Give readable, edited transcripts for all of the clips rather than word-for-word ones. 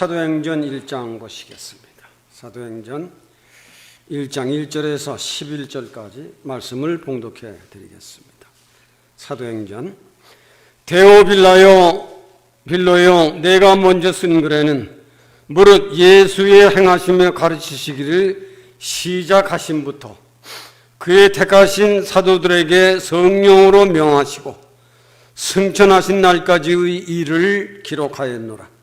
사도행전 1장 보시겠습니다. 사도행전 1장 1절에서 11절까지 말씀을 봉독해 드리겠습니다. 사도행전. 데오빌라요 빌로요, 내가 먼저 쓴 글에는 무릇 예수의 행하시며 가르치시기를 시작하심부터 그의 택하신 사도들에게 성령으로 명하시고 승천하신 날까지의 일을 기록하였노라.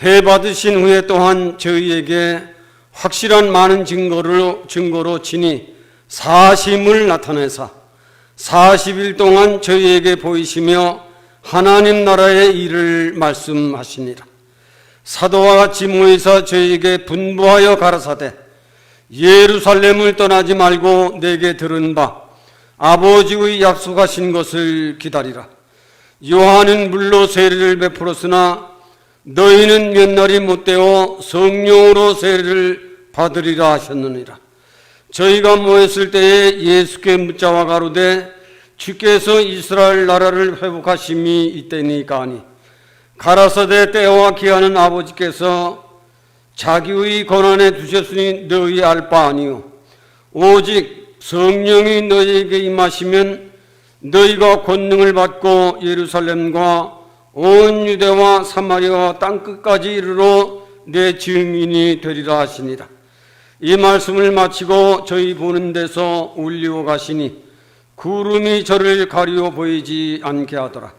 해 받으신 후에 또한 저희에게 확실한 많은 증거로 친히 사심을 나타내사 40일 동안 저희에게 보이시며 하나님 나라의 일을 말씀하시니라. 사도와 같이 모이사 저희에게 분부하여 가라사대 예루살렘을 떠나지 말고 내게 들은 바 아버지의 약속하신 것을 기다리라. 요한은 물로 세례를 베풀었으나 너희는 몇 날이 못되어 성령으로 세례를 받으리라 하셨느니라. 저희가 모였을 때에 예수께 묻자와 가로되 주께서 이스라엘 나라를 회복하심이 이때니까 하니 가라사대 때와 기한은 아버지께서 자기의 권한에 두셨으니 너희 알 바 아니요 오직 성령이 너희에게 임하시면 너희가 권능을 받고 예루살렘과 온 유대와 사마리아와 땅끝까지 이르러 내 증인이 되리라 하시니라. 이 말씀을 마치고 저희 보는 데서 울리어 가시니 구름이 저를 가리워 보이지 않게 하더라.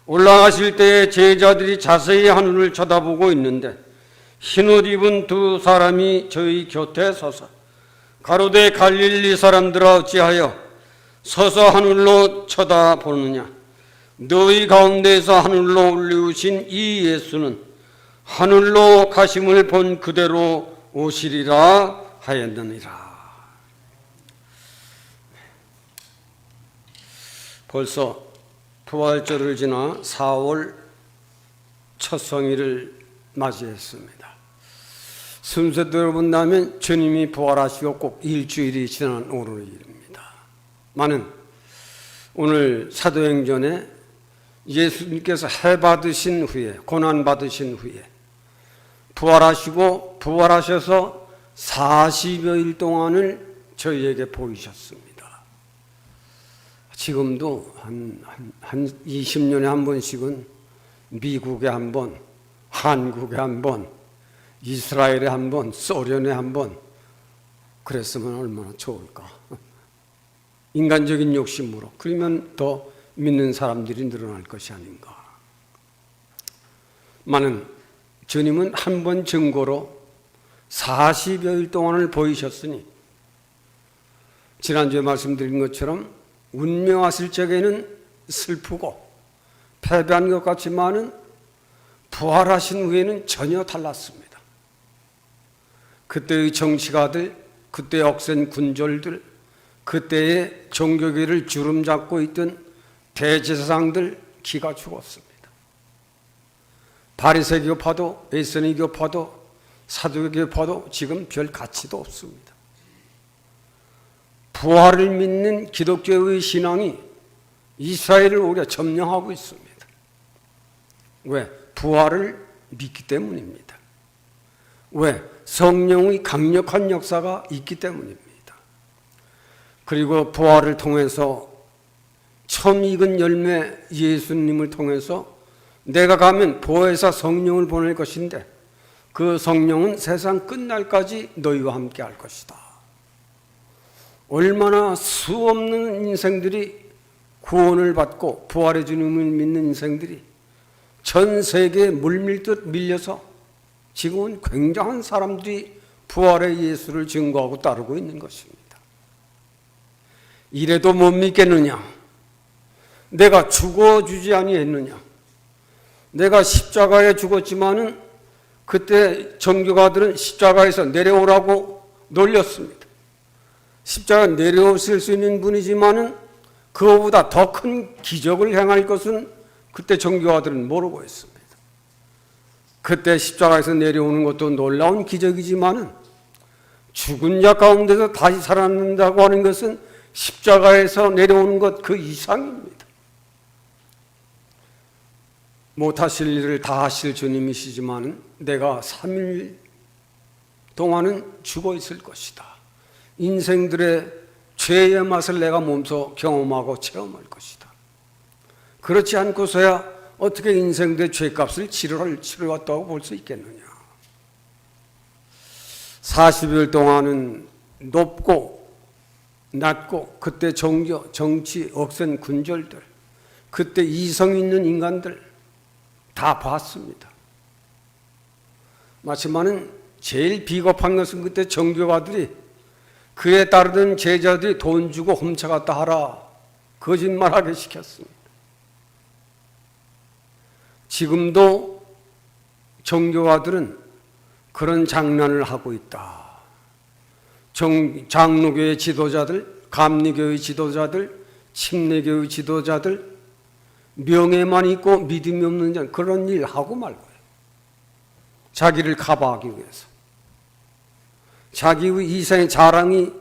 올라가실 때에 제자들이 자세히 하늘을 쳐다보고 있는데 흰옷 입은 두 사람이 저희 곁에 서서 가로되 갈릴리 사람들아 어찌하여 서서 하늘로 쳐다보느냐. 너희 가운데서 하늘로 올리우신 이 예수는 하늘로 가심을 본 그대로 오시리라 하였느니라. 벌써 부활절을 지나 4월 첫 성일을 맞이했습니다. 순서대로 본다면 주님이 부활하시고 꼭 일주일이 지난 오늘입니다. 많은 오늘 사도행전에 예수님께서 해 받으신 후에 고난 받으신 후에 부활하시고 부활하셔서 40여일 동안을 저희에게 보이셨습니다. 지금도 한 20년에 한 번씩은 미국에 한 번, 한국에 한 번, 이스라엘에 한 번, 소련에 한 번 그랬으면 얼마나 좋을까. 인간적인 욕심으로. 그러면 더 믿는 사람들이 늘어날 것이 아닌가. 많은 주님은 한 번 증거로 40여일 동안을 보이셨으니 지난주에 말씀드린 것처럼 운명하실 적에는 슬프고 패배한 것 같지만은 부활하신 후에는 전혀 달랐습니다. 그때의 정치가들, 그때의 억센 군졸들, 그때의 종교계를 주름잡고 있던 대제사장들 기가 죽었습니다. 바리새교파도 에스니교파도 사두개교파도 지금 별 가치도 없습니다. 부활을 믿는 기독교의 신앙이 이스라엘을 오히려 점령하고 있습니다. 왜? 부활을 믿기 때문입니다. 왜? 성령의 강력한 역사가 있기 때문입니다. 그리고 부활을 통해서 처음 익은 열매 예수님을 통해서 내가 가면 보혜사 성령을 보낼 것인데 그 성령은 세상 끝날까지 너희와 함께 할 것이다. 얼마나 수없는 인생들이 구원을 받고 부활의 주님을 믿는 인생들이 전 세계에 물밀듯 밀려서 지금은 굉장한 사람들이 부활의 예수를 증거하고 따르고 있는 것입니다. 이래도 못 믿겠느냐? 내가 죽어주지 아니했느냐? 내가 십자가에 죽었지만은 그때 정교가들은 십자가에서 내려오라고 놀렸습니다. 십자가 내려오실 수 있는 분이지만은 그거보다 더 큰 기적을 행할 것은 그때 정교가들은 모르고 있습니다. 그때 십자가에서 내려오는 것도 놀라운 기적이지만은 죽은 자 가운데서 다시 살아난다고 하는 것은 십자가에서 내려오는 것 그 이상입니다. 못하실 일을 다 하실 주님이시지만 내가 3일 동안은 죽어 있을 것이다. 인생들의 죄의 맛을 내가 몸소 경험하고 체험할 것이다. 그렇지 않고서야 어떻게 인생들의 죄값을 치러왔다고 볼 수 있겠느냐. 40일 동안은 높고 낮고, 그때 종교, 정치, 억센 군절들, 그때 이성 있는 인간들 다 봤습니다. 마지막은 제일 비겁한 것은 그때 정교가들이, 그에 따르던 제자들이 돈 주고 훔쳐갔다 하라 거짓말하게 시켰습니다. 지금도 정교가들은 그런 장난을 하고 있다. 장로교의 지도자들, 감리교의 지도자들, 침례교의 지도자들, 명예만 있고 믿음이 없는 자, 그런 일 하고 말고요. 자기를 커버하기 위해서. 자기의 이생의 자랑이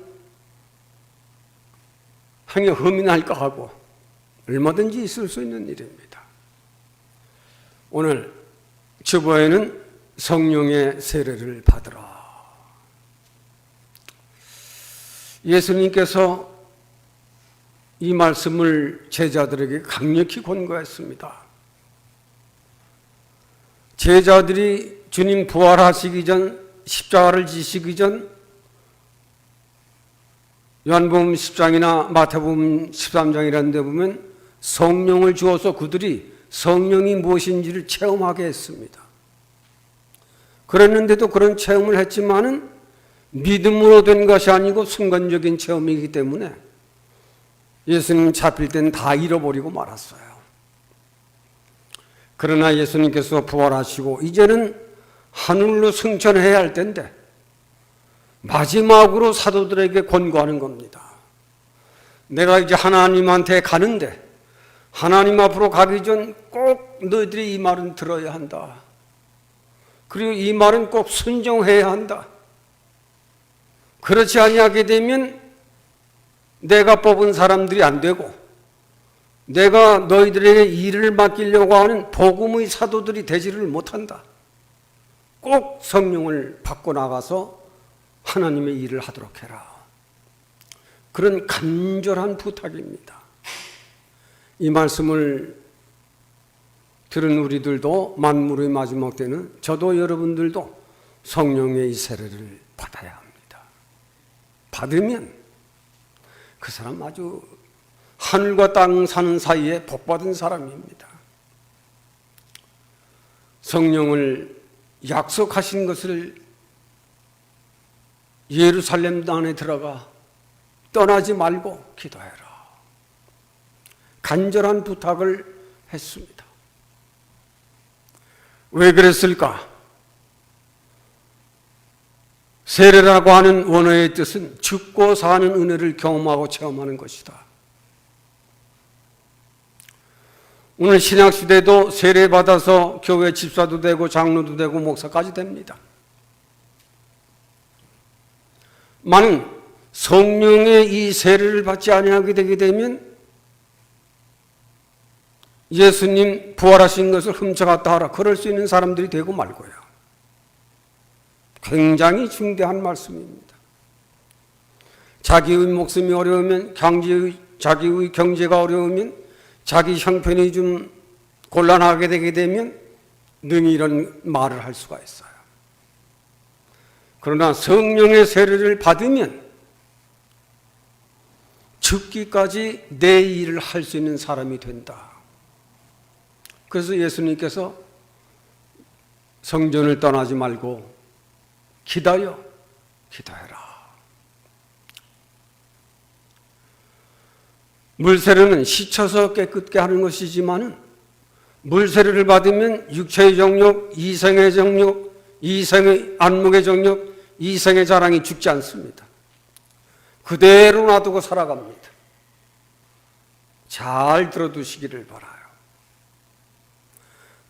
행여 흠이 날까 하고 얼마든지 있을 수 있는 일입니다. 오늘 주보에는 성령의 세례를 받으라. 예수님께서 이 말씀을 제자들에게 강력히 권고했습니다. 제자들이 주님 부활하시기 전, 십자가를 지시기 전 요한복음 10장이나 마태복음 13장이라는 데 보면 성령을 주어서 그들이 성령이 무엇인지를 체험하게 했습니다. 그랬는데도 그런 체험을 했지만은 믿음으로 된 것이 아니고 순간적인 체험이기 때문에 예수님 잡힐 때는 다 잃어버리고 말았어요. 그러나 예수님께서 부활하시고 이제는 하늘로 승천해야 할 텐데 마지막으로 사도들에게 권고하는 겁니다. 내가 이제 하나님한테 가는데 하나님 앞으로 가기 전 꼭 너희들이 이 말은 들어야 한다. 그리고 이 말은 꼭 순종해야 한다. 그렇지 아니하게 되면 내가 뽑은 사람들이 안 되고 내가 너희들에게 일을 맡기려고 하는 복음의 사도들이 되지를 못한다. 꼭 성령을 받고 나가서 하나님의 일을 하도록 해라. 그런 간절한 부탁입니다. 이 말씀을 들은 우리들도 만물의 마지막 때는 저도 여러분들도 성령의 이 세례를 받아야 합니다. 받으면 그 사람 아주 하늘과 땅 사는 사이에 복받은 사람입니다. 성령을 약속하신 것을 예루살렘 안에 들어가 떠나지 말고 기도해라. 간절한 부탁을 했습니다. 왜 그랬을까? 세례라고 하는 원어의 뜻은 죽고 사는 은혜를 경험하고 체험하는 것이다. 오늘 신약시대도 세례받아서 교회 집사도 되고 장로도 되고 목사까지 됩니다. 만약 성령의 이 세례를 받지 아니하게 되게 되면 예수님 부활하신 것을 훔쳐갔다 하라. 그럴 수 있는 사람들이 되고 말고요. 굉장히 중대한 말씀입니다. 자기의 목숨이 어려우면, 자기의 경제가 어려우면, 자기 형편이 좀 곤란하게 되게 되면 능히 이런 말을 할 수가 있어요. 그러나 성령의 세례를 받으면 죽기까지 내 일을 할 수 있는 사람이 된다. 그래서 예수님께서 성전을 떠나지 말고 기도해라. 물세례는 씻혀서 깨끗게 하는 것이지만 물세례를 받으면 육체의 정욕, 이생의 정욕, 이생의 안목의 정욕, 이생의 자랑이 죽지 않습니다. 그대로 놔두고 살아갑니다. 잘 들어두시기를 바라요.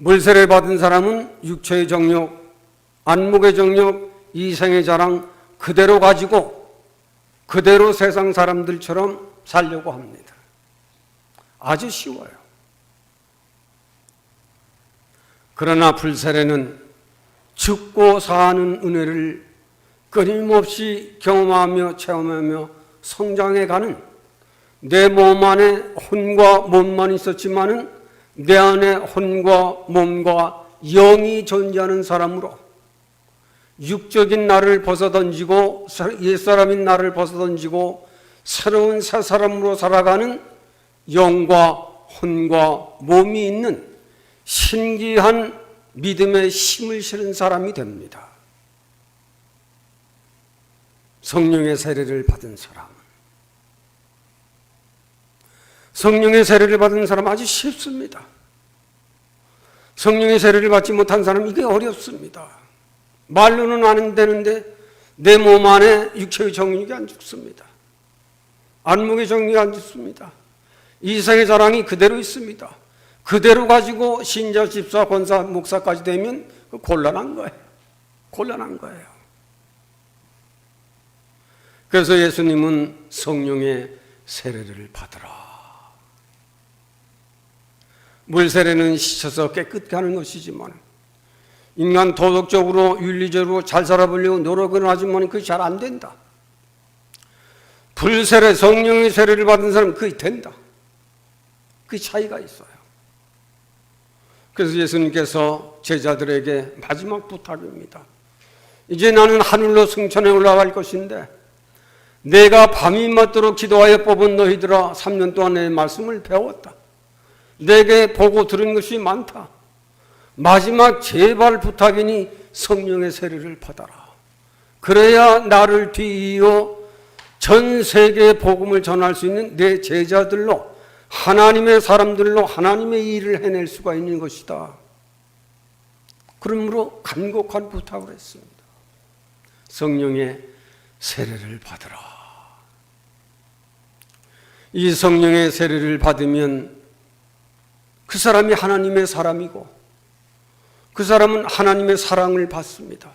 물세례 받은 사람은 육체의 정욕, 안목의 정욕, 이생의 자랑 그대로 가지고 그대로 세상 사람들처럼 살려고 합니다. 아주 쉬워요. 그러나 불세례는 죽고 사는 은혜를 끊임없이 경험하며 체험하며 성장해가는, 내 몸 안에 혼과 몸만 있었지만은 내 안에 혼과 몸과 영이 존재하는 사람으로 육적인 나를 벗어던지고 옛사람인 나를 벗어던지고 새로운 새 사람으로 살아가는 영과 혼과 몸이 있는 신기한 믿음의 힘을 실은 사람이 됩니다. 성령의 세례를 받은 사람, 성령의 세례를 받은 사람 아주 쉽습니다. 성령의 세례를 받지 못한 사람 이게 어렵습니다. 말로는 안 되는데 내 몸 안에 육체의 정욕이 안 죽습니다. 안목의 정욕이 안 죽습니다. 이생의 자랑이 그대로 있습니다. 그대로 가지고 신자, 집사, 권사, 목사까지 되면 곤란한 거예요. 곤란한 거예요. 그래서 예수님은 성령의 세례를 받으라. 물세례는 씻어서 깨끗게 하는 것이지만 인간 도덕적으로 윤리적으로 잘 살아보려고 노력은 하지만 그게 잘 안 된다. 불세례, 성령의 세례를 받은 사람은 그게 된다. 그 차이가 있어요. 그래서 예수님께서 제자들에게 마지막 부탁입니다. 이제 나는 하늘로 승천해 올라갈 것인데 내가 밤이 맞도록 기도하여 뽑은 너희들아, 3년 동안 내 말씀을 배웠다. 내게 보고 들은 것이 많다. 마지막 제발 부탁이니 성령의 세례를 받아라. 그래야 나를 뒤이어 전 세계에 복음을 전할 수 있는 내 제자들로, 하나님의 사람들로 하나님의 일을 해낼 수가 있는 것이다. 그러므로 간곡한 부탁을 했습니다. 성령의 세례를 받으라. 이 성령의 세례를 받으면 그 사람이 하나님의 사람이고 그 사람은 하나님의 사랑을 받습니다.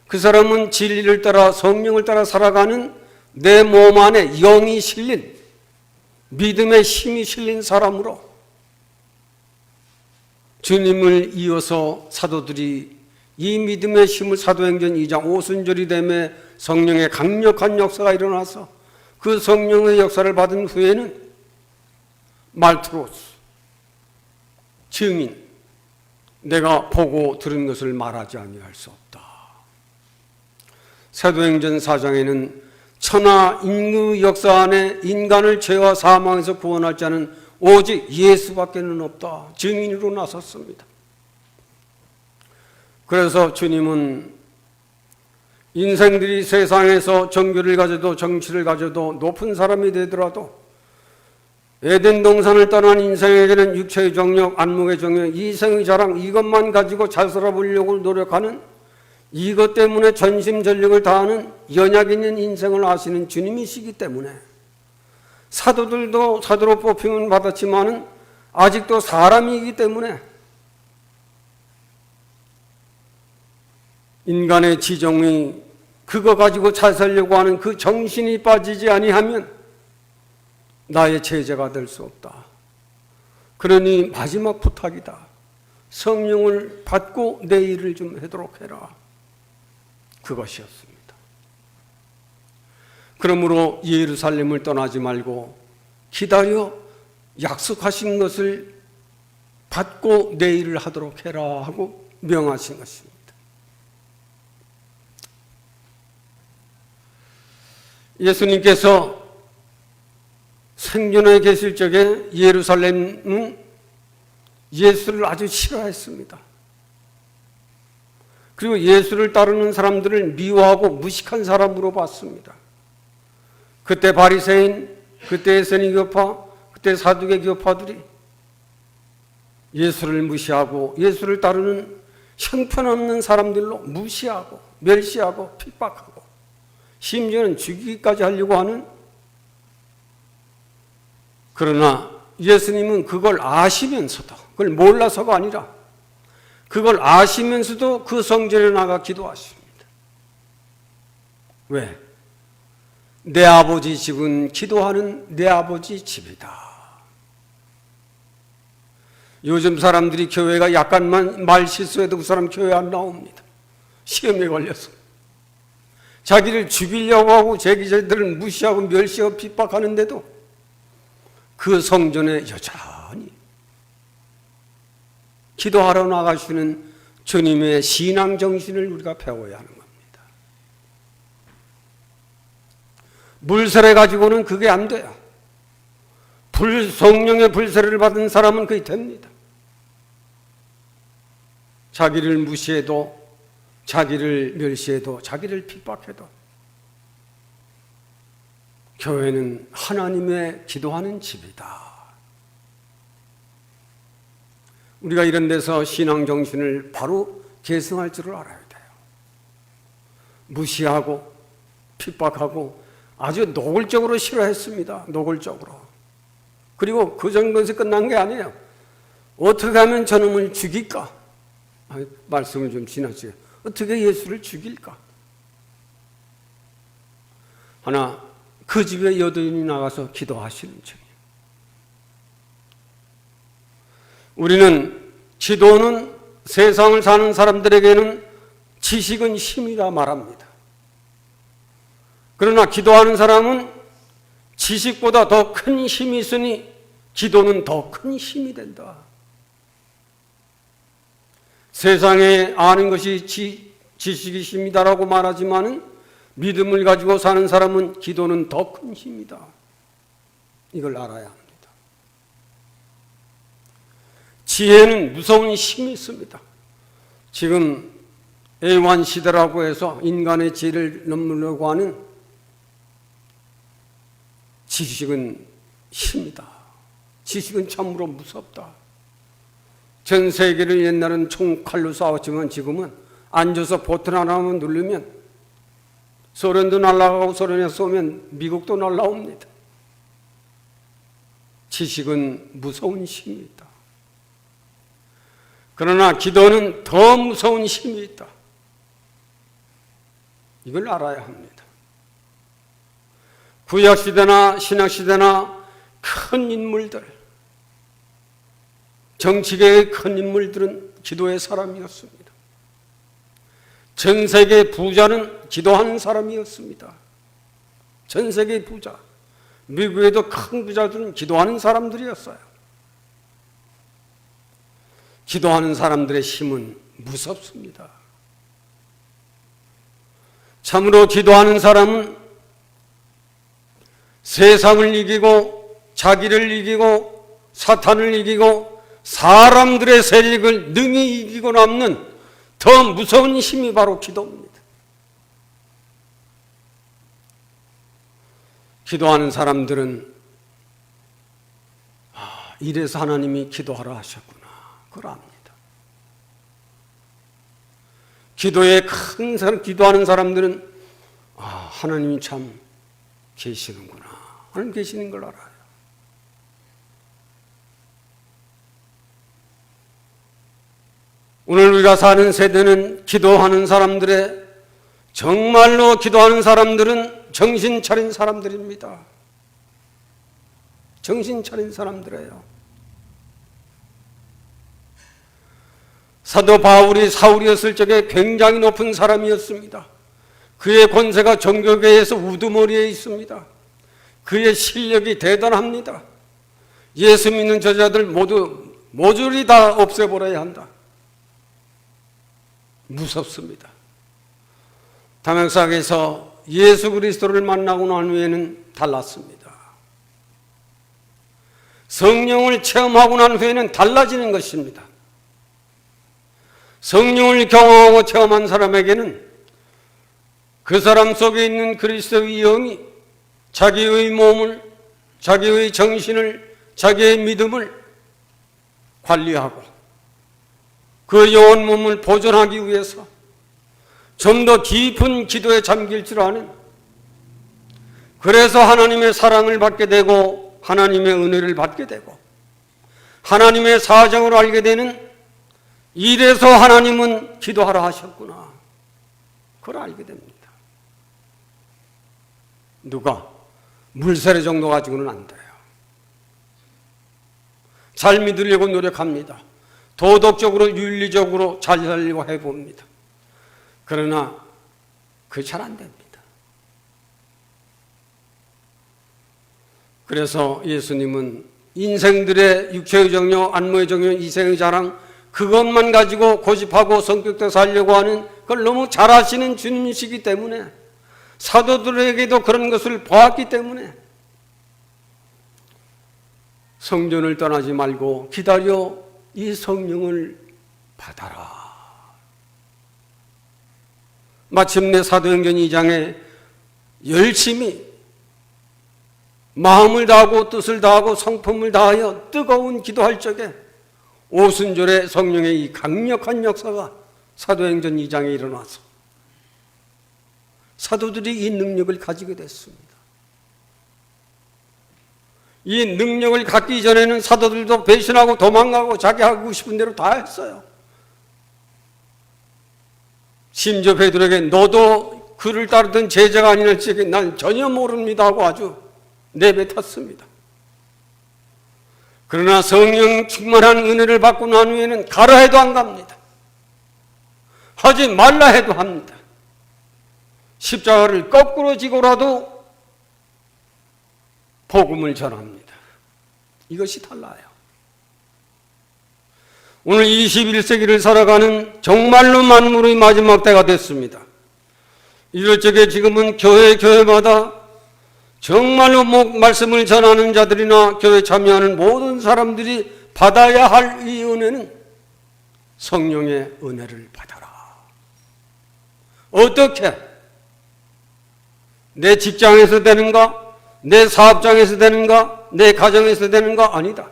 그 사람은 진리를 따라 성령을 따라 살아가는 내 몸 안에 영이 실린, 믿음의 힘이 실린 사람으로 주님을 이어서 사도들이 이 믿음의 힘을 사도행전 2장 오순절이 되매 성령의 강력한 역사가 일어나서 그 성령의 역사를 받은 후에는 말투로스, 증인, 내가 보고 들은 것을 말하지 아니할 수 없다. 사도행전 4장에는 천하 인류 역사 안에 인간을 죄와 사망에서 구원할 자는 오직 예수밖에는 없다. 증인으로 나섰습니다. 그래서 주님은 인생들이 세상에서 정교를 가져도 정치를 가져도 높은 사람이 되더라도 에덴 동산을 떠난 인생에게는 육체의 정욕, 안목의 정욕, 이생의 자랑, 이것만 가지고 잘 살아보려고 노력하는, 이것 때문에 전심전력을 다하는 연약 있는 인생을 아시는 주님이시기 때문에 사도들도 사도로 뽑힘은 받았지만은 아직도 사람이기 때문에 인간의 지정이 그거 가지고 잘 살려고 하는 그 정신이 빠지지 아니하면 나의 제자가 될 수 없다. 그러니 마지막 부탁이다. 성령을 받고 내 일을 좀 하도록 해라. 그것이었습니다. 그러므로 예루살렘을 떠나지 말고 기다려 약속하신 것을 받고 내 일을 하도록 해라 하고 명하신 것입니다. 예수님께서 생전에 계실 적에 예루살렘은 예수를 아주 싫어했습니다. 그리고 예수를 따르는 사람들을 미워하고 무식한 사람으로 봤습니다. 그때 바리새인, 그때 세리교파, 그때 사두개 교파들이 예수를 무시하고 예수를 따르는 형편없는 사람들로 무시하고 멸시하고 핍박하고 심지어는 죽이기까지 하려고 하는, 그러나 예수님은 그걸 아시면서도, 그걸 몰라서가 아니라 그걸 아시면서도 그 성전에 나가 기도하십니다. 왜? 내 아버지 집은 기도하는 내 아버지 집이다. 요즘 사람들이 교회가 약간만 말 실수해도 그 사람 교회 안 나옵니다. 시험에 걸려서. 자기를 죽이려고 하고 제기자들을 무시하고 멸시하고 핍박하는데도 그 성전에 여전히 기도하러 나가시는 주님의 신앙 정신을 우리가 배워야 하는 겁니다. 물세례 가지고는 그게 안 돼요. 성령의 불세례를 받은 사람은 그게 됩니다. 자기를 무시해도, 자기를 멸시해도, 자기를 핍박해도 교회는 하나님의 기도하는 집이다. 우리가 이런 데서 신앙 정신을 바로 계승할 줄을 알아야 돼요. 무시하고 핍박하고 아주 노골적으로 싫어했습니다. 노골적으로. 그리고 그 정도에서 끝난 게 아니에요. 어떻게 하면 저놈을 죽일까? 말씀을 좀 지나치게. 어떻게 예수를 죽일까? 하나, 그 집에 여도인이 나가서 기도하시는 중이에요. 우리는 기도는 세상을 사는 사람들에게는 지식은 힘이라 말합니다. 그러나 기도하는 사람은 지식보다 더 큰 힘이 있으니 기도는 더 큰 힘이 된다. 세상에 아는 것이 지식이 힘이다라고 말하지만 믿음을 가지고 사는 사람은 기도는 더 큰 힘이다. 이걸 알아야 합니다. 지혜는 무서운 힘이 있습니다. 지금 A1 시대라고 해서 인간의 지혜를 넘으려고 하는 지식은 힘이다. 지식은 참으로 무섭다. 전 세계를 옛날은 총칼로 싸웠지만 지금은 앉아서 버튼 하나만 누르면 소련도 날아가고 소련에 쏘면 미국도 날아옵니다. 지식은 무서운 힘이 있다. 그러나 기도는 더 무서운 힘이 있다. 이걸 알아야 합니다. 구약시대나 신약시대나 큰 인물들, 정치계의 큰 인물들은 기도의 사람이었습니다. 전 세계 부자는 기도하는 사람이었습니다. 전 세계 부자, 미국에도 큰 부자들은 기도하는 사람들이었어요. 기도하는 사람들의 힘은 무섭습니다. 참으로 기도하는 사람은 세상을 이기고 자기를 이기고 사탄을 이기고 사람들의 세력을 능히 이기고 남는 더 무서운 힘이 바로 기도입니다. 기도하는 사람들은 이래서 하나님이 기도하라 하셨구나. 그걸 압니다. 기도에 큰 사람, 기도하는 사람들은 하나님이 참 계시는구나. 하나님 계시는 걸 알아요. 오늘 우리가 사는 세대는 기도하는 사람들의, 정말로 기도하는 사람들은 정신 차린 사람들입니다. 정신 차린 사람들이에요. 사도 바울이 사울이었을 적에 굉장히 높은 사람이었습니다. 그의 권세가 종교계에서 우두머리에 있습니다. 그의 실력이 대단합니다. 예수 믿는 저자들 모두 모조리 다 없애버려야 한다. 무섭습니다. 다메섹에서 예수 그리스도를 만나고 난 후에는 달랐습니다. 성령을 체험하고 난 후에는 달라지는 것입니다. 성령을 경험하고 체험한 사람에게는 그 사람 속에 있는 그리스도의 영이 자기의 몸을, 자기의 정신을, 자기의 믿음을 관리하고 그 영혼 몸을 보존하기 위해서 좀 더 깊은 기도에 잠길 줄 아는, 그래서 하나님의 사랑을 받게 되고 하나님의 은혜를 받게 되고 하나님의 사정을 알게 되는, 이래서 하나님은 기도하라 하셨구나. 그걸 알게 됩니다. 누가? 물세례 정도 가지고는 안 돼요. 잘 믿으려고 노력합니다. 도덕적으로 윤리적으로 잘 살려고 해봅니다. 그러나 그게 잘 안 됩니다. 그래서 예수님은 인생들의 육체의 정욕, 안모의 정욕, 이생의 자랑 그것만 가지고 고집하고 성격도 살려고 하는 그걸 너무 잘 아시는 주님이시기 때문에 사도들에게도 그런 것을 보았기 때문에 성전을 떠나지 말고 기다려 이 성령을 받아라. 마침내 사도행전 2장에 열심히 마음을 다하고 뜻을 다하고 성품을 다하여 뜨거운 기도할 적에 오순절에 성령의 이 강력한 역사가 사도행전 2장에 일어나서 사도들이 이 능력을 가지게 됐습니다. 이 능력을 갖기 전에는 사도들도 배신하고 도망가고 자기 하고 싶은 대로 다 했어요. 심지어 베드로에게 너도 그를 따르던 제자가 아니랄지에게 난 전혀 모릅니다 하고 아주 내뱉었습니다. 그러나 성령 충만한 은혜를 받고 난 후에는 가라 해도 안 갑니다. 하지 말라 해도 합니다. 십자가를 거꾸로 지고라도 복음을 전합니다. 이것이 달라요. 오늘 21세기를 살아가는 정말로 만물의 마지막 때가 됐습니다. 이럴 적에 지금은 교회마다 정말로 말씀을 전하는 자들이나 교회 참여하는 모든 사람들이 받아야 할 이 은혜는 성령의 은혜를 받아라. 어떻게? 내 직장에서 되는가? 내 사업장에서 되는가? 내 가정에서 되는가? 아니다.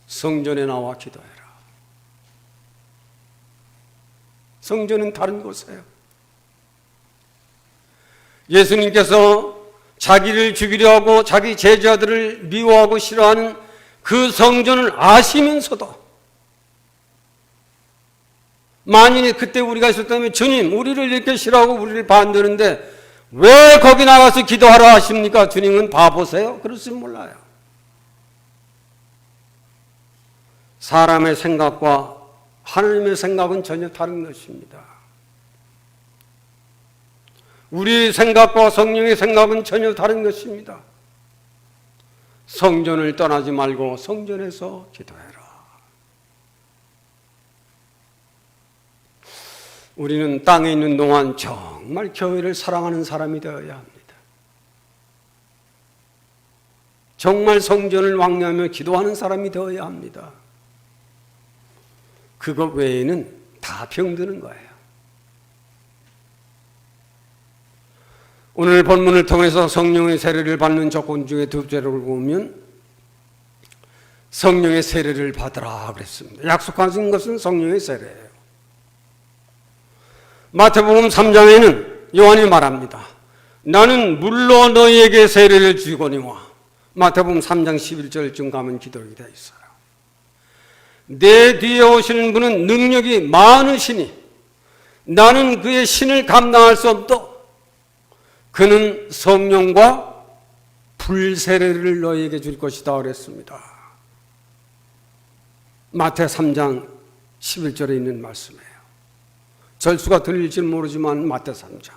성전에 나와 기도해라. 성전은 다른 곳이에요. 예수님께서 자기를 죽이려 하고 자기 제자들을 미워하고 싫어하는 그 성전을 아시면서도 만일 그때 우리가 있었다면 주님 우리를 이렇게 싫어하고 우리를 반대하는데 왜 거기 나가서 기도하라 하십니까? 주님은 바보세요? 그럴지 몰라요. 사람의 생각과 하나님의 생각은 전혀 다른 것입니다. 우리 생각과 성령의 생각은 전혀 다른 것입니다. 성전을 떠나지 말고 성전에서 기도해라. 우리는 땅에 있는 동안 정말 교회를 사랑하는 사람이 되어야 합니다. 정말 성전을 왕래하며 기도하는 사람이 되어야 합니다. 그것 외에는 다 병드는 거예요. 오늘 본문을 통해서 성령의 세례를 받는 조건 중에 둘째를 보면 성령의 세례를 받으라 그랬습니다. 약속하신 것은 성령의 세례예요. 마태복음 3장에는 요한이 말합니다. 나는 물로 너희에게 세례를 주거니와 마태복음 3장 11절쯤 가면 기록이 되어 있어요. 내 뒤에 오시는 분은 능력이 많으시니 나는 그의 신을 감당할 수 없도 그는 성령과 불세례를 너희에게 줄 것이다 그랬습니다. 마태 3장 11절에 있는 말씀이에요. 절수가 들릴지 모르지만 마태 3장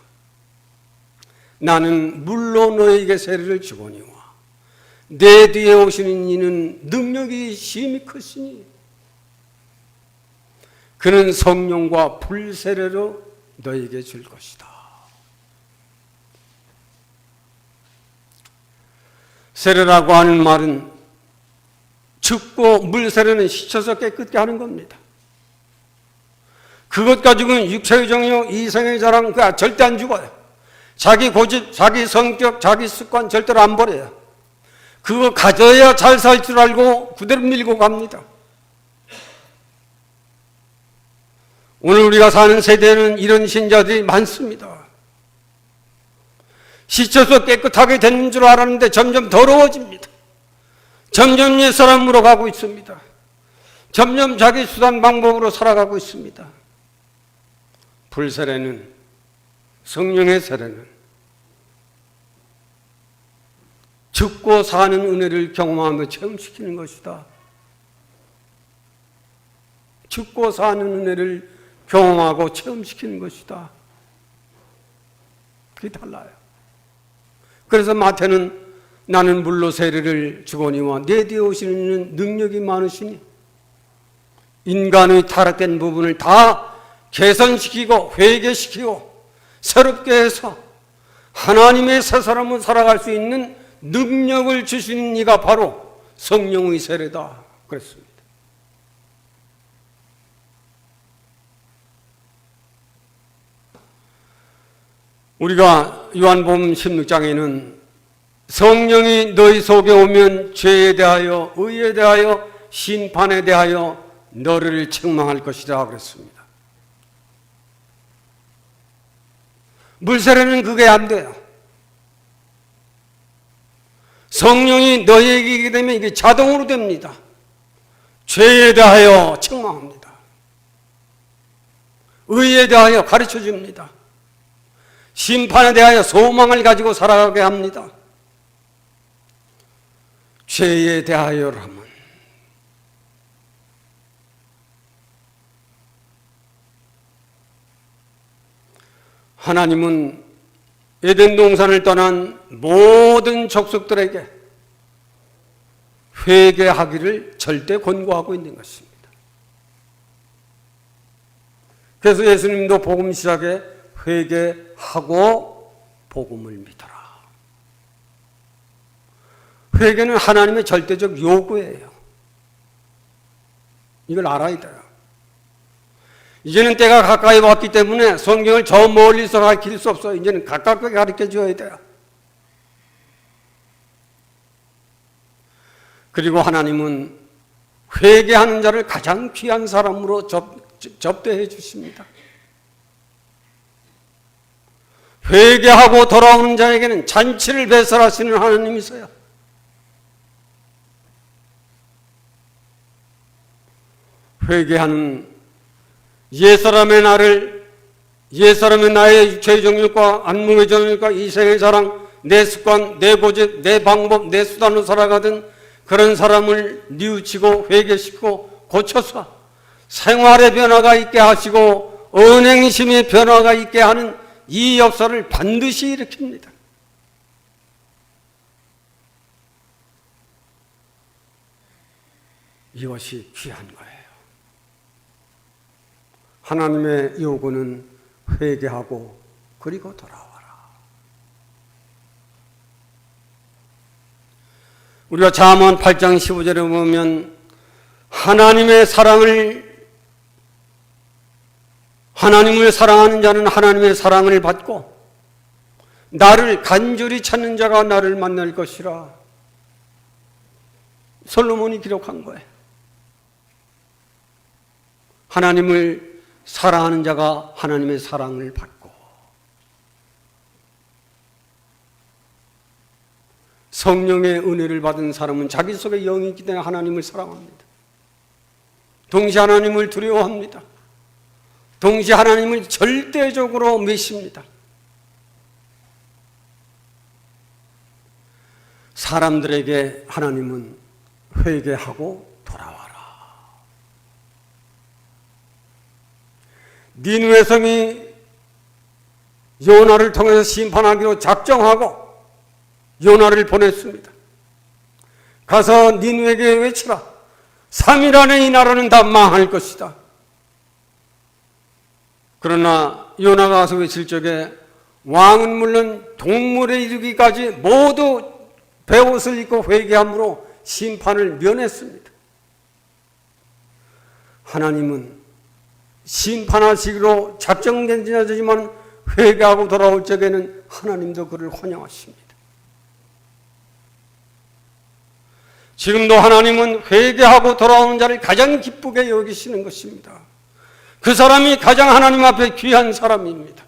나는 물로 너희에게 세례를 주거니와 내 뒤에 오시는 이는 능력이 심히 크시니 그는 성령과 불세례로 너희에게 줄 것이다. 세례라고 하는 말은 죽고 물세례는 씻어서 깨끗게 하는 겁니다. 그것 가지고는 육체의 정욕, 이생의 자랑 그거 절대 안 죽어요. 자기 고집, 자기 성격, 자기 습관 절대로 안 버려요. 그거 가져야 잘 살 줄 알고 그대로 밀고 갑니다. 오늘 우리가 사는 세대에는 이런 신자들이 많습니다. 씻어서 깨끗하게 되는 줄 알았는데 점점 더러워집니다. 점점 옛사람으로 가고 있습니다. 점점 자기 수단 방법으로 살아가고 있습니다. 불세례는, 성령의 세례는 죽고 사는 은혜를 경험하며 체험시키는 것이다. 죽고 사는 은혜를 경험하고 체험시키는 것이다. 그게 달라요. 그래서 마태는 나는 물로 세례를 주거니와 내 뒤에 오시는 능력이 많으시니 인간의 타락된 부분을 다 개선시키고 회개시키고 새롭게 해서 하나님의 새 사람으로 살아갈 수 있는 능력을 주시는 이가 바로 성령의 세례다 그랬습니다. 우리가 요한복음 16장에는 성령이 너희 속에 오면 죄에 대하여 의에 대하여 심판에 대하여 너를 책망할 것이라 그랬습니다. 물세례는 그게 안 돼요. 성령이 너희에게 있게 되면 이게 자동으로 됩니다. 죄에 대하여 책망합니다. 의에 대하여 가르쳐 줍니다. 심판에 대하여 소망을 가지고 살아가게 합니다. 죄에 대하여라면 하나님은 에덴 동산을 떠난 모든 족속들에게 회개하기를 절대 권고하고 있는 것입니다. 그래서 예수님도 복음 시작에 회개하고 복음을 믿어라. 회개는 하나님의 절대적 요구예요. 이걸 알아야 돼요. 이제는 때가 가까이 왔기 때문에 성경을 저 멀리서 가르칠 수 없어요. 이제는 가깝게 가르쳐 줘야 돼요. 그리고 하나님은 회개하는 자를 가장 귀한 사람으로 접대해 주십니다. 회개하고 돌아오는 자에게는 잔치를 배설하시는 하나님이세요. 회개하는 옛사람의 나의 육체의 정욕과 안목의 정욕과 이생의 사랑, 내 습관, 내 고집, 내 방법, 내 수단으로 살아가던 그런 사람을 뉘우치고 회개시키고 고쳐서 생활의 변화가 있게 하시고 언행심의 변화가 있게 하는 이 역사를 반드시 일으킵니다. 이것이 귀한 거예요. 하나님의 요구는 회개하고 그리고 돌아와라. 우리가 잠언 8장 15절에 보면 하나님을 사랑하는 자는 하나님의 사랑을 받고 나를 간절히 찾는 자가 나를 만날 것이라. 솔로몬이 기록한 거예요. 하나님을 사랑하는 자가 하나님의 사랑을 받고 성령의 은혜를 받은 사람은 자기 속에 영이 있기 때문에 하나님을 사랑합니다. 동시에 하나님을 두려워합니다. 동시에 하나님을 절대적으로 믿습니다. 사람들에게 하나님은 회개하고 돌아와라. 니느웨 성이 요나를 통해서 심판하기로 작정하고 요나를 보냈습니다. 가서 니느웨에게 외치라. 3일 안에 이 나라는 다 망할 것이다. 그러나 요나가 가서 외칠 적에 왕은 물론 동물에 이르기까지 모두 베옷을 입고 회개함으로 심판을 면했습니다. 하나님은 심판하시기로 작정된 자지만 회개하고 돌아올 적에는 하나님도 그를 환영하십니다. 지금도 하나님은 회개하고 돌아오는 자를 가장 기쁘게 여기시는 것입니다. 그 사람이 가장 하나님 앞에 귀한 사람입니다.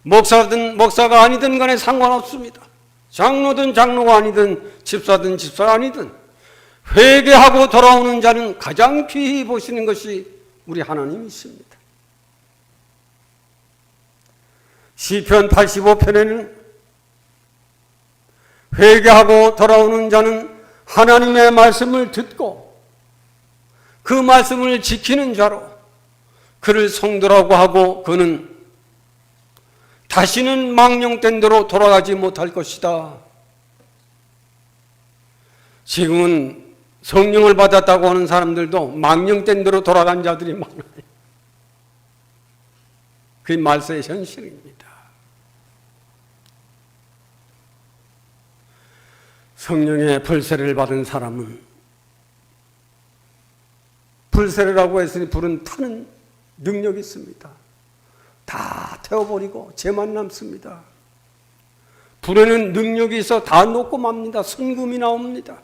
목사든 목사가 아니든 간에 상관없습니다. 장로든 장로가 아니든 집사든 집사가 아니든 회개하고 돌아오는 자는 가장 귀히 보시는 것이 우리 하나님이십니다. 시편 85편에는 회개하고 돌아오는 자는 하나님의 말씀을 듣고 그 말씀을 지키는 자로 그를 성도라고 하고 그는 다시는 망령된 대로 돌아가지 못할 것이다. 지금은 성령을 받았다고 하는 사람들도 망령된 대로 돌아간 자들이 많아요. 그게 말세의 현실입니다. 성령의 불세례를 받은 사람은 불세례라고 했으니 불은 타는 능력이 있습니다. 다 태워버리고 죄만 남습니다. 불에는 능력이 있어 다 녹고 맙니다. 순금이 나옵니다.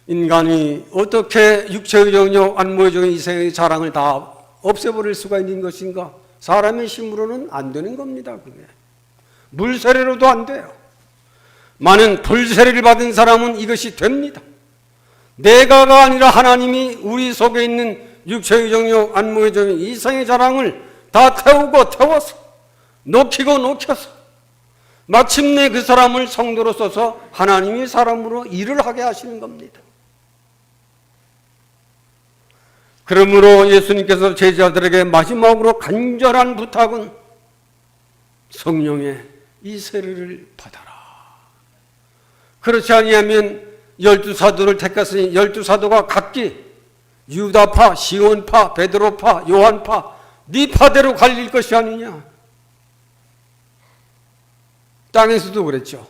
인간이 어떻게 육체의 정욕, 안목의 정욕, 이생의 자랑을 다 없애버릴 수가 있는 것인가? 사람의 힘으로는 안 되는 겁니다. 그게 물세례로도 안 돼요. 많은 불세례를 받은 사람은 이것이 됩니다. 내가가 아니라 하나님이 우리 속에 있는 육체의 정욕, 안목의 정욕, 이생의 자랑을 다 태워서 녹여서 마침내 그 사람을 성도로 써서 하나님이 사람으로 일을 하게 하시는 겁니다. 그러므로 예수님께서 제자들에게 마지막으로 간절한 부탁은 성령의 이 세례를 받아라. 그렇지 아니하면 12사도를 택했으니 12사도가 각기 유다파, 시온파, 베드로파, 요한파 네 파대로 갈릴 것이 아니냐. 땅에서도 그랬죠.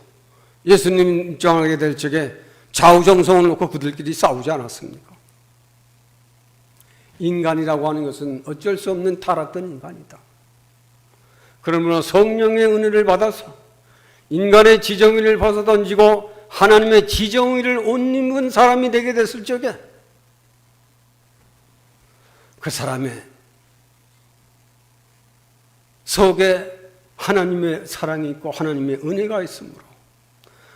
예수님 입장하게 될 적에 좌우정성을 놓고 그들끼리 싸우지 않았습니까? 인간이라고 하는 것은 어쩔 수 없는 타락된 인간이다. 그러므로 성령의 은혜를 받아서 인간의 지정의를 벗어던지고 하나님의 지정의를 옷 입은 사람이 되게 됐을 적에 그 사람의 속에 하나님의 사랑이 있고 하나님의 은혜가 있으므로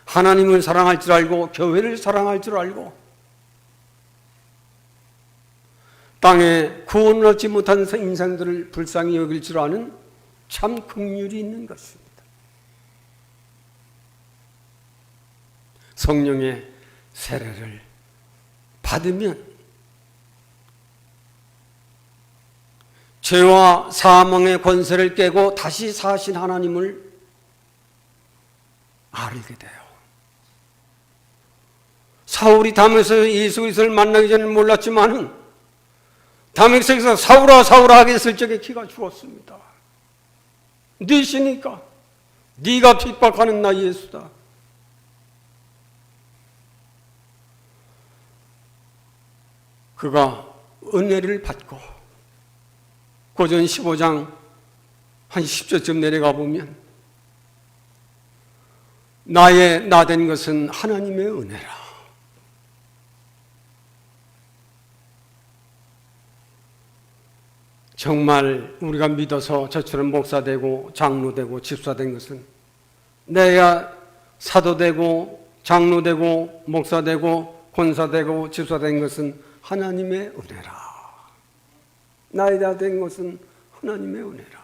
하나님을 사랑할 줄 알고 교회를 사랑할 줄 알고 땅에 구원을 얻지 못한 인생들을 불쌍히 여길 줄 아는 참 긍휼이 있는 것입니다. 성령의 세례를 받으면 죄와 사망의 권세를 깨고 다시 사신 하나님을 알게 돼요. 사울이 다메섹에서 예수 그리스도를 만나기 전에 몰랐지만은 다메섹에서 사울아 사울아 하게 했을 적에 기가 죽었습니다. 네 시니까 네가 핍박하는 나 예수다. 그가 은혜를 받고 고전 15장 한 10절쯤 내려가 보면 나의 나된 것은 하나님의 은혜라. 정말 우리가 믿어서 저처럼 목사되고 장로되고 집사된 것은 내가 사도되고 장로되고 목사되고 권사되고 집사된 것은 하나님의 은혜라. 나이다 된 것은 하나님의 은혜라.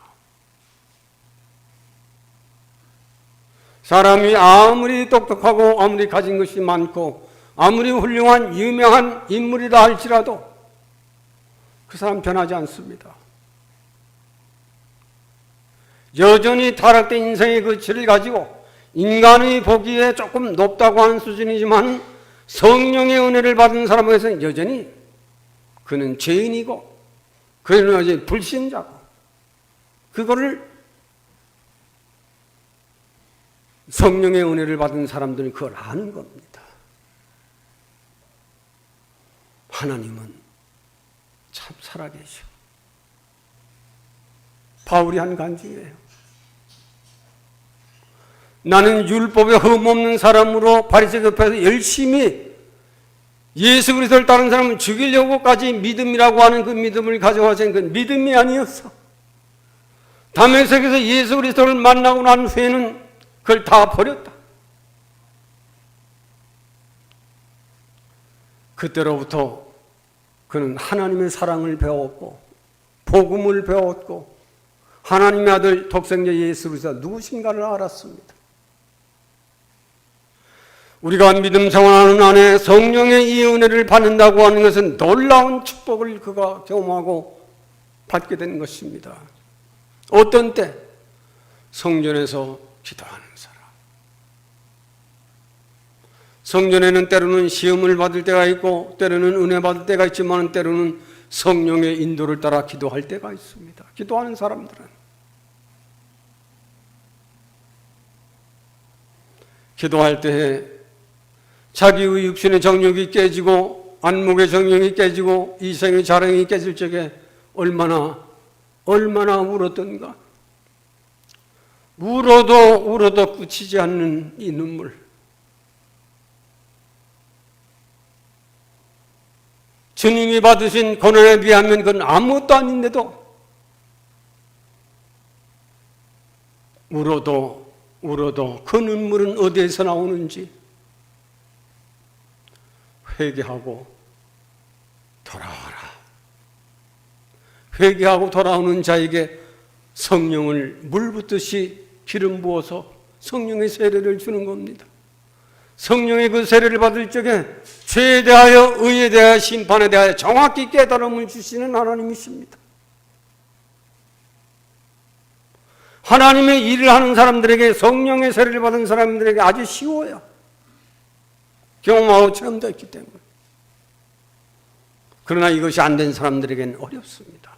사람이 아무리 똑똑하고 아무리 가진 것이 많고 아무리 훌륭한 유명한 인물이라 할지라도 그 사람 변하지 않습니다. 여전히 타락된 인생의 그 질을 가지고 인간의 보기에 조금 높다고 하는 수준이지만 성령의 은혜를 받은 사람에게서는 여전히 그는 죄인이고 그는 아직 불신자고 그거를 성령의 은혜를 받은 사람들은 그걸 아는 겁니다. 하나님은 참 살아계셔. 바울이 한 간증이에요. 나는 율법에 흠없는 사람으로 바리새인 옆에서 열심히 예수 그리스도를 따르는 사람을 죽이려고까지 믿음이라고 하는 그 믿음을 가져와서 그 믿음이 아니었어. 다메섹에서 예수 그리스도를 만나고 난 후에는 그걸 다 버렸다. 그때로부터 그는 하나님의 사랑을 배웠고 복음을 배웠고 하나님의 아들 독생자 예수 그리스도가 누구신가를 알았습니다. 우리가 믿음 생활하는 안에 성령의 이 은혜를 받는다고 하는 것은 놀라운 축복을 그가 경험하고 받게 되는 것입니다. 어떤 때? 성전에서 기도하는 사람. 성전에는 때로는 시험을 받을 때가 있고 때로는 은혜 받을 때가 있지만 때로는 성령의 인도를 따라 기도할 때가 있습니다. 기도하는 사람들은 기도할 때 자기의 육신의 정욕이 깨지고 안목의 정욕이 깨지고 이생의 자랑이 깨질 적에 얼마나 울었던가. 울어도 그치지 않는 이 눈물. 주님이 받으신 고난에 비하면 그건 아무것도 아닌데도 울어도 그 눈물은 어디에서 나오는지 회개하고 돌아와라. 회개하고 돌아오는 자에게 성령을 물 붓듯이 기름 부어서 성령의 세례를 주는 겁니다. 성령의 그 세례를 받을 적에 죄에 대하여 의에 대하여 심판에 대하여 정확히 깨달음을 주시는 하나님이십니다. 하나님의 일을 하는 사람들에게 성령의 세례를 받은 사람들에게 아주 쉬워요. 경험하고 체험됐기 때문에. 그러나 이것이 안 된 사람들에게는 어렵습니다.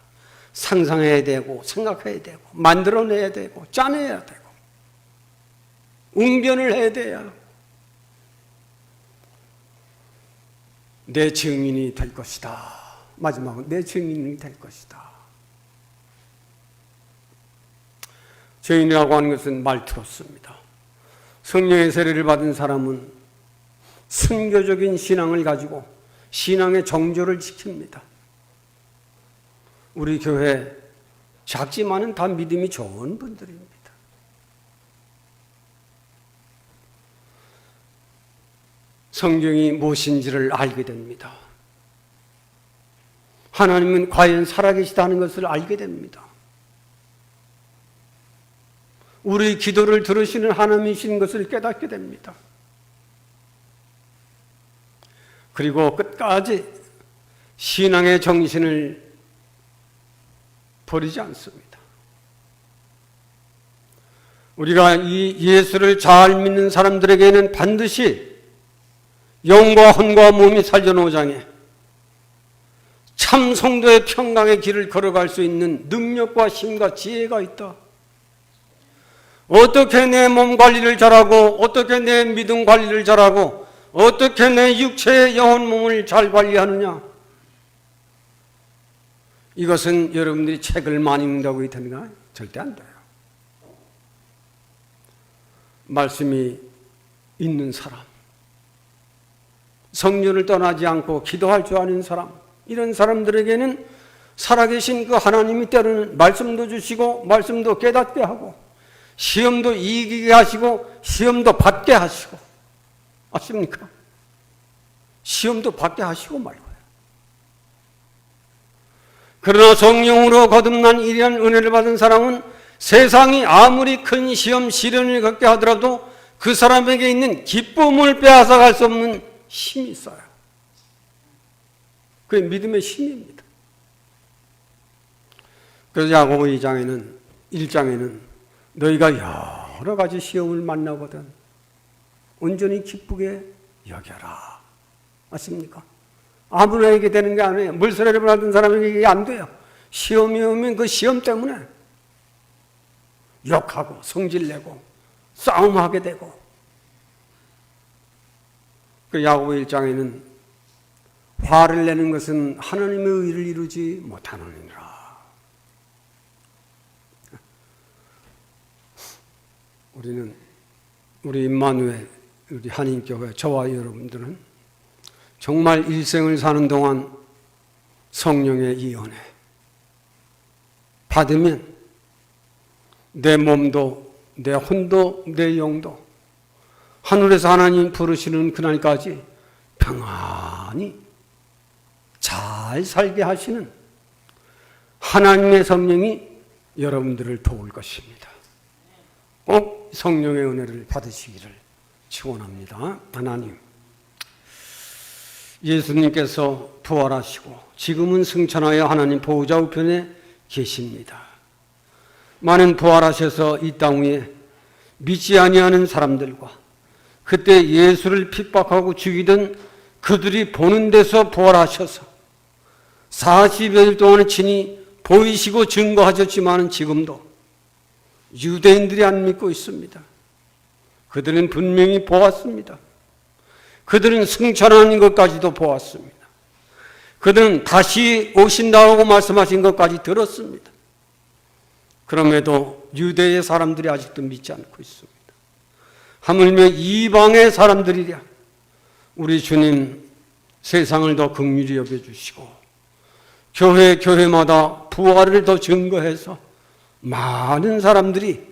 상상해야 되고 생각해야 되고 만들어내야 되고 짜내야 되고 웅변을 해야 돼야 내 증인이 될 것이다. 마지막은 내 증인이 될 것이다. 증인이라고 하는 것은 말투로습니다. 성령의 세례를 받은 사람은 순교적인 신앙을 가지고 신앙의 정조를 지킵니다. 우리 교회 작지만은 다 믿음이 좋은 분들입니다. 성경이 무엇인지를 알게 됩니다. 하나님은 과연 살아계시다는 것을 알게 됩니다. 우리 기도를 들으시는 하나님이신 것을 깨닫게 됩니다. 그리고 끝까지 신앙의 정신을 버리지 않습니다. 우리가 이 예수를 잘 믿는 사람들에게는 반드시 영과 혼과 몸이 살전 5장에 참 성도의 평강의 길을 걸어갈 수 있는 능력과 힘과 지혜가 있다. 어떻게 내 몸 관리를 잘하고 어떻게 내 믿음 관리를 잘하고 어떻게 내 육체의 영혼 몸을 잘 관리하느냐. 이것은 여러분들이 책을 많이 읽는다고 되는가? 절대 안 돼요. 말씀이 있는 사람, 성전을 떠나지 않고 기도할 줄 아는 사람, 이런 사람들에게는 살아계신 그 하나님이 때로는 말씀도 주시고 말씀도 깨닫게 하고 시험도 이기게 하시고 시험도 받게 하시고, 아십니까? 시험도 받게 하시고 말고요. 그러나 성령으로 거듭난 이러한 은혜를 받은 사람은 세상이 아무리 큰 시험 시련을 겪게 하더라도 그 사람에게 있는 기쁨을 빼앗아갈 수 없는 힘이 있어요. 그게 믿음의 힘입니다. 그래서 야고보 1장에는 너희가 여러 가지 시험을 만나거든 온전히 기쁘게 여겨라. 맞습니까? 아무나에게 되는 게 아니에요. 물세례를 받은 사람에게 이게 안 돼요. 시험이 오면 그 시험 때문에 욕하고 성질내고 싸움하게 되고. 그 야고보 1장에는 화를 내는 것은 하나님의 의를 이루지 못하느니라. 우리 임마누엘, 우리 한인교회, 저와 여러분들은 정말 일생을 사는 동안 성령의 이 은혜 받으면 내 몸도 내 혼도 내 영도 하늘에서 하나님 부르시는 그날까지 평안히 잘 살게 하시는 하나님의 성령이 여러분들을 도울 것입니다. 꼭 성령의 은혜를 받으시기를 축원합니다. 하나님, 예수님께서 부활하시고 지금은 승천하여 하나님 보호자 우편에 계십니다. 많은 부활하셔서 이 땅 위에 믿지 아니하는 사람들과 그때 예수를 핍박하고 죽이던 그들이 보는 데서 부활하셔서 40여일 동안 친히 보이시고 증거하셨지만 지금도 유대인들이 안 믿고 있습니다. 그들은 분명히 보았습니다. 그들은 승천하는 것까지도 보았습니다. 그들은 다시 오신다고 말씀하신 것까지 들었습니다. 그럼에도 유대의 사람들이 아직도 믿지 않고 있습니다. 하물며 이방의 사람들이랴 우리 주님 세상을 더 긍휼히 여겨주시고 교회마다 부활을 더 증거해서 많은 사람들이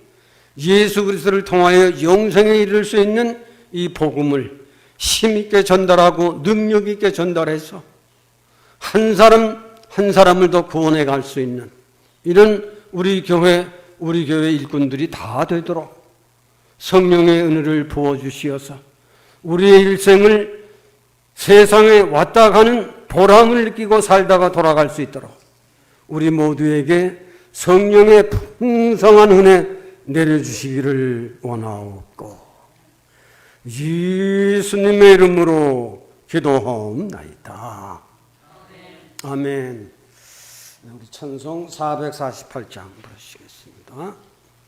예수 그리스도를 통하여 영생에 이를 수 있는 이 복음을 힘있게 전달하고 능력있게 전달해서 한 사람을 더 구원해 갈 수 있는 이런 우리 교회 일꾼들이 다 되도록 성령의 은혜를 부어주시어서 우리의 일생을 세상에 왔다 가는 보람을 느끼고 살다가 돌아갈 수 있도록 우리 모두에게 성령의 풍성한 은혜 내려주시기를 원하옵고 예수님의 이름으로 기도하옵나이다. 아멘. 우리 찬송 448장 부르시겠습니다.